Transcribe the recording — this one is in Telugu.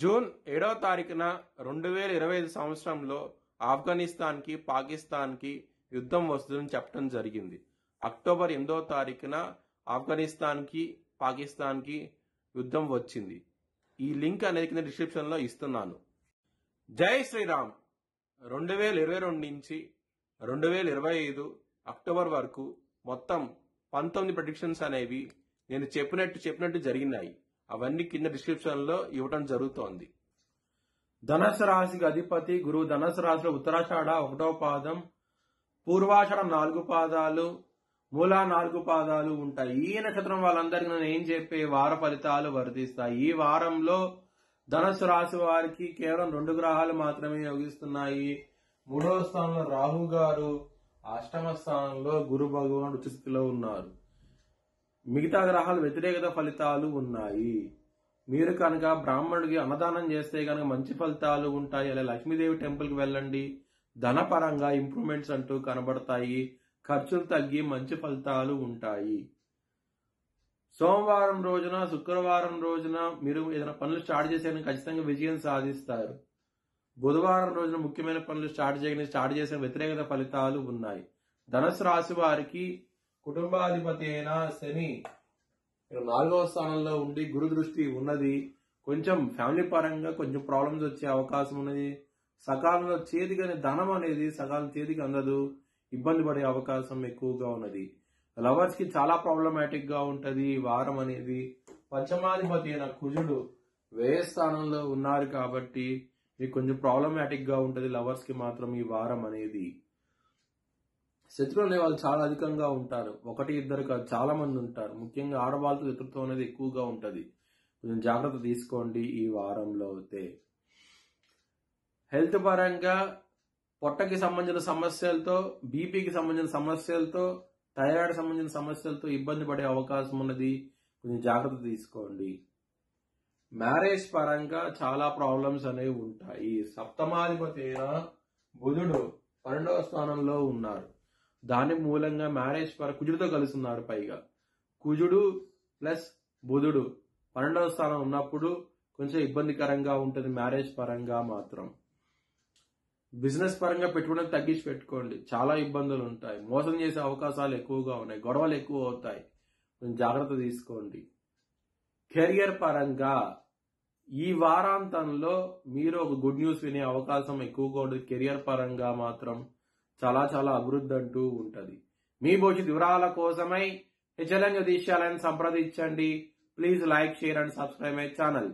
జూన్ 7వ తారీఖున 2025 సంవత్సరంలో ఆఫ్ఘనిస్తాన్కి పాకిస్తాన్కి యుద్ధం వస్తుందని చెప్పడం జరిగింది. అక్టోబర్ 8వ తారీఖున ఆఫ్ఘనిస్తాన్కి పాకిస్తాన్కి యుద్ధం వచ్చింది. ఈ లింక్ అనేది కింద డిస్క్రిప్షన్లో ఇస్తున్నాను. జై శ్రీరామ్. 2022 నుంచి 2025 అక్టోబర్ వరకు మొత్తం 19 ప్రెడిక్షన్స్ అనేవి నేను చెప్పినట్టు జరిగినాయి. అవన్నీ కింద డిస్క్రిప్షన్ లో ఇవ్వటం జరుగుతోంది. ధనుసు రాశికి అధిపతి గురువు. ధనుసు రాశిలో ఉత్తరాషాఢ 1వ పాదం, పూర్వాషాఢ 4 పాదాలు, మూలా 4 పాదాలు ఉంటాయి. ఈ నక్షత్రం వాళ్ళందరికీ నేను ఏం చెప్పే వార ఫలితాలు వర్తిస్తాయి. ఈ వారంలో ధనుసు రాశి వారికి కేవలం 2 గ్రహాలు మాత్రమే యోగిస్తున్నాయి. 3వ స్థానంలో రాహు గారు, 8వ స్థానంలో గురు భగవానుడు ఉచ్చ స్థితిలో ఉన్నారు. మిగతా గ్రహాలు వ్యతిరేకత ఫలితాలు ఉన్నాయి. మీరు కనుక బ్రాహ్మణుడికి అన్నదానం చేస్తే కనుక మంచి ఫలితాలు ఉంటాయి. అలా లక్ష్మీదేవి టెంపుల్ కి వెళ్ళండి. ధనపరంగా ఇంప్రూవ్మెంట్స్ అంటూ కనబడతాయి. ఖర్చులు తగ్గి మంచి ఫలితాలు ఉంటాయి. సోమవారం రోజున, శుక్రవారం రోజున మీరు ఏదైనా పనులు స్టార్ట్ చేసే ఖచ్చితంగా విజయం సాధిస్తారు. బుధవారం రోజున ముఖ్యమైన పనులు స్టార్ట్ చేసే వ్యతిరేకత ఫలితాలు ఉన్నాయి. ధనుసు రాశి వారికి కుటుంబాధిపతి అయిన శని 4వ స్థానంలో ఉండి గురు దృష్టి ఉన్నది. కొంచెం ఫ్యామిలీ పరంగా కొంచెం ప్రాబ్లమ్స్ వచ్చే అవకాశం ఉన్నది. సకాలంలో చేతికి ధనం అనేది సకాలం చేతికి అందదు. ఇబ్బంది పడే అవకాశం ఎక్కువగా ఉన్నది. లవర్స్ కి చాలా ప్రాబ్లమాటిక్ గా ఉంటది ఈ వారం అనేది. పంచమాధిపతి అయిన కుజుడు వ్యయ స్థానంలో ఉన్నారు కాబట్టి మీకు కొంచెం ప్రాబ్లమాటిక్ గా ఉంటది లవర్స్ కి మాత్రం ఈ వారం అనేది. శత్రువులు వాళ్ళు చాలా అధికంగా ఉంటారు. 1-2 కాదు, చాలా మంది ఉంటారు. ముఖ్యంగా ఆడవాళ్ళతో శత్రుత్వం అనేది ఎక్కువగా ఉంటది. కొంచెం జాగ్రత్త తీసుకోండి ఈ వారంలో. అయితే హెల్త్ పరంగా పొట్టకి సంబంధించిన సమస్యలతో, బీపీకి సంబంధించిన సమస్యలతో, థైరాయిడ్ సంబంధించిన సమస్యలతో ఇబ్బంది పడే అవకాశం ఉన్నది. కొంచెం జాగ్రత్త తీసుకోండి. మ్యారేజ్ పరంగా చాలా ప్రాబ్లమ్స్ అనేవి ఉంటాయి. సప్తమాధిపతి అయిన బుధుడు 12వ స్థానంలో ఉన్నారు. దాని మూలంగా మ్యారేజ్ కుజుడితో కలిసి ఉన్నారు. పైగా కుజుడు ప్లస్ బుధుడు 12వ స్థానం ఉన్నప్పుడు కొంచెం ఇబ్బందికరంగా ఉంటుంది మ్యారేజ్ పరంగా మాత్రం. బిజినెస్ పరంగా పెట్టుబడులు తగ్గించి పెట్టుకోండి. చాలా ఇబ్బందులు ఉంటాయి. మోసం చేసే అవకాశాలు ఎక్కువగా ఉన్నాయి. గొడవలు ఎక్కువ అవుతాయి. కొంచెం జాగ్రత్త తీసుకోండి. కెరియర్ పరంగా ఈ వారాంతంలో మీరు ఒక గుడ్ న్యూస్ వినే అవకాశం ఎక్కువగా ఉంటుంది. కెరియర్ పరంగా మాత్రం చాలా అభివృద్ధి అంటూ ఉంటది. మీ భవిష్యత్ వివరాల కోసమై హెచ్ఎల్ఎన్ జ్యోతిష్యాలను సంప్రదించండి. Please like, share and subscribe my channel.